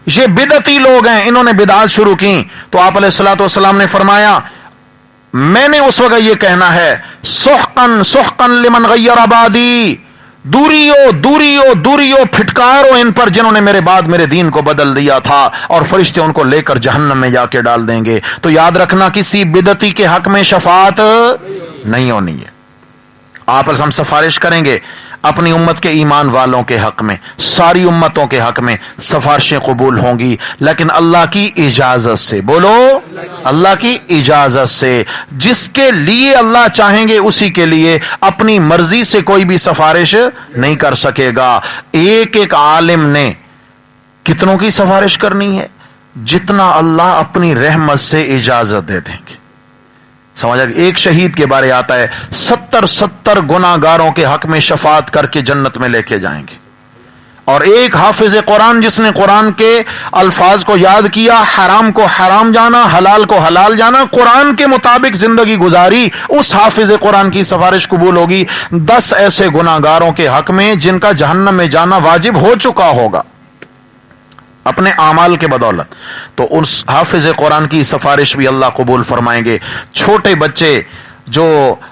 یہ بدعتی لوگ ہیں. انہوں نے بدعات شروع کی تو آپ علیہ الصلوۃ والسلام نے فرمایا میں نے اس وقت یہ کہنا ہے سحقن سحقن لمن غیر آبادی، دوریو پھٹکارو ان پر جنہوں نے میرے بعد میرے دین کو بدل دیا تھا، اور فرشتے ان کو لے کر جہنم میں جا کے ڈال دیں گے. تو یاد رکھنا کسی بدعتی کے حق میں شفاعت نہیں ہونی ہے. آپ ہم سفارش کریں گے اپنی امت کے ایمان والوں کے حق میں، ساری امتوں کے حق میں سفارشیں قبول ہوں گی، لیکن اللہ کی اجازت سے. بولو اللہ کی اجازت سے. جس کے لیے اللہ چاہیں گے اسی کے لیے، اپنی مرضی سے کوئی بھی سفارش نہیں کر سکے گا. ایک ایک عالم نے کتنوں کی سفارش کرنی ہے؟ جتنا اللہ اپنی رحمت سے اجازت دے دیں گے. سمجھا؟ ایک شہید کے بارے آتا ہے 70 گناہگاروں کے حق میں شفاعت کر کے جنت میں لے کے جائیں گے. اور ایک حافظ قرآن جس نے قرآن کے الفاظ کو یاد کیا، حرام کو حرام جانا، حلال کو حلال جانا، قرآن کے مطابق زندگی گزاری، اس حافظ قرآن کی سفارش قبول ہوگی 10 ایسے گناہگاروں کے حق میں جن کا جہنم میں جانا واجب ہو چکا ہوگا اپنے اعمال کے بدولت. تو اس حافظ قرآن کی سفارش بھی اللہ قبول فرمائیں گے. چھوٹے بچے جو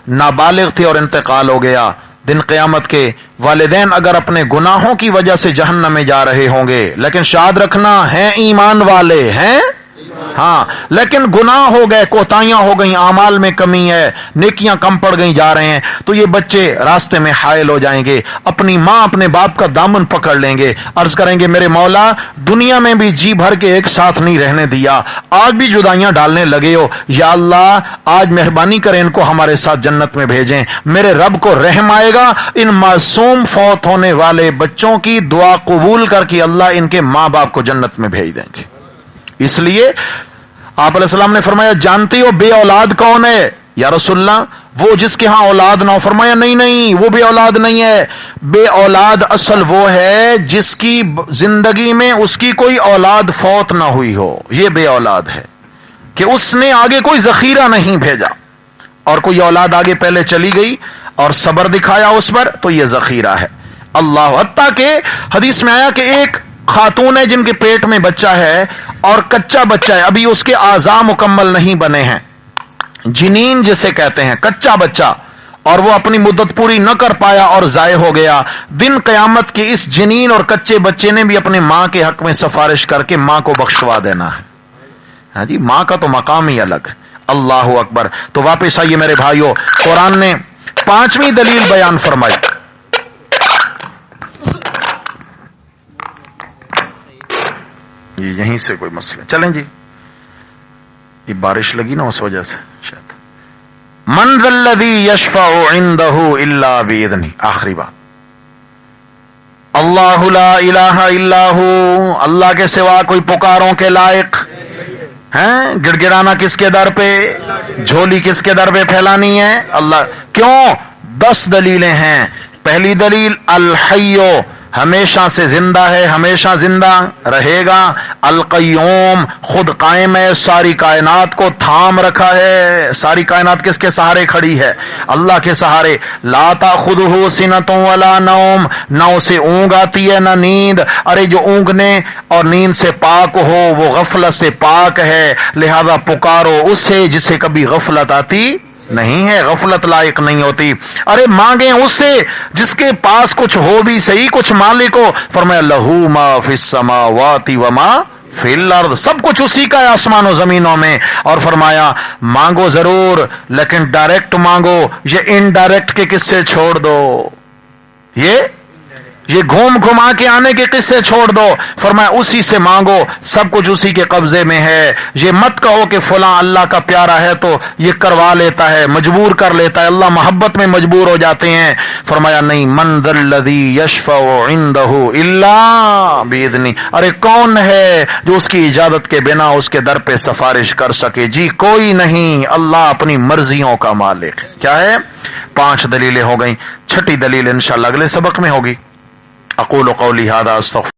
نابالغ تھے اور انتقال ہو گیا، دن قیامت کے والدین اگر اپنے گناہوں کی وجہ سے جہنم میں جا رہے ہوں گے، لیکن شاد رکھنا ہیں ایمان والے ہیں، ہاں، لیکن گناہ ہو گئے، کوتاہیاں ہو گئیں، اعمال میں کمی ہے، نیکیاں کم پڑ گئیں، جا رہے ہیں، تو یہ بچے راستے میں حائل ہو جائیں گے، اپنی ماں اپنے باپ کا دامن پکڑ لیں گے، عرض کریں گے میرے مولا دنیا میں بھی جی بھر کے ایک ساتھ نہیں رہنے دیا، آج بھی جدائیاں ڈالنے لگے ہو، یا اللہ آج مہربانی کریں ان کو ہمارے ساتھ جنت میں بھیجیں. میرے رب کو رحم آئے گا، ان معصوم فوت ہونے والے بچوں کی دعا قبول کر کے اللہ ان کے ماں باپ کو جنت میں بھیج دیں گے. اس لیے آپ علیہ السلام نے فرمایا جانتے ہو بے اولاد کون ہے؟ یا رسول اللہ وہ جس کے ہاں اولاد نہ ہو. فرمایا نہیں وہ بے اولاد نہیں ہے، بے اولاد اصل وہ ہے جس کی زندگی میں اس کی کوئی اولاد فوت نہ ہوئی ہو. یہ بے اولاد ہے کہ اس نے آگے کوئی ذخیرہ نہیں بھیجا، اور کوئی اولاد آگے پہلے چلی گئی اور صبر دکھایا اس پر، تو یہ ذخیرہ ہے. اللہ، حتیٰ کہ حدیث میں آیا کہ ایک خاتون ہے جن کے پیٹ میں بچہ ہے اور کچا بچہ ہے، ابھی اس کے اعضاء مکمل نہیں بنے ہیں، جنین جسے کہتے ہیں، کچا بچہ، اور وہ اپنی مدت پوری نہ کر پایا اور ضائع ہو گیا. دن قیامت کے اس جنین اور کچے بچے نے بھی اپنے ماں کے حق میں سفارش کر کے ماں کو بخشوا دینا ہے. ہاں جی، ماں کا تو مقام ہی الگ. اللہ اکبر. تو واپس آئیے میرے بھائیوں، قرآن نے 5ویں دلیل بیان فرمائی. یہیں سے کوئی مسئلہ، چلیں جی، یہ بارش لگی نا اس وجہ سے شاید. من ذا الذی یشفع عنده الا باذنہ. آخری بات، اللہ لا الہ الا ہو، اللہ کے سوا کوئی پکاروں کے لائق ہیں؟ گڑ گڑانا کس کے در پہ، جھولی کس کے در پہ پھیلانی ہے؟ اللہ. کیوں؟ 10 دلیلیں ہیں. پہلی دلیل الحی ہمیشہ سے زندہ ہے، ہمیشہ زندہ رہے گا۔ القیوم، خود قائم ہے، ساری کائنات کو تھام رکھا ہے۔ ساری کائنات کس کے سہارے کھڑی ہے؟ اللہ کے سہارے۔ لا تاخذہ سنۃ ولا نوم، نہ اسے اونگ آتی ہے نہ نیند۔ ارے جو اونگنے اور نیند سے پاک ہو وہ غفلت سے پاک ہے، لہذا پکارو اسے جسے کبھی غفلت آتی نہیں ہے، غفلت لائق نہیں ہوتی۔ ارے مانگیں اس سے جس کے پاس کچھ ہو بھی صحیح، کچھ مالک ہو۔ فرمایا لہو ما فی السماوات وما فی الارض، سب کچھ اسی کا ہے آسمان و زمینوں میں۔ اور فرمایا مانگو ضرور لیکن ڈائریکٹ مانگو، یہ انڈائریکٹ کے قصے چھوڑ دو، یہ گھوم گھما کے آنے کے قصے چھوڑ دو۔ فرمایا اسی سے مانگو، سب کچھ اسی کے قبضے میں ہے۔ یہ مت کہو کہ فلاں اللہ کا پیارا ہے تو یہ کروا لیتا ہے، مجبور کر لیتا ہے، اللہ محبت میں مجبور ہو جاتے ہیں۔ فرمایا نہیں، من ذا الذی یشفع عندہ الا باذنہ، ارے کون ہے جو اس کی اجازت کے بنا اس کے در پہ سفارش کر سکے؟ جی کوئی نہیں، اللہ اپنی مرضیوں کا مالک ہے۔ کیا ہے؟ 5 دلیلیں ہو گئیں، 6ٹھی دلیل انشاءاللہ اگلے سبق میں ہوگی۔ اقول قولی ھذا استغفر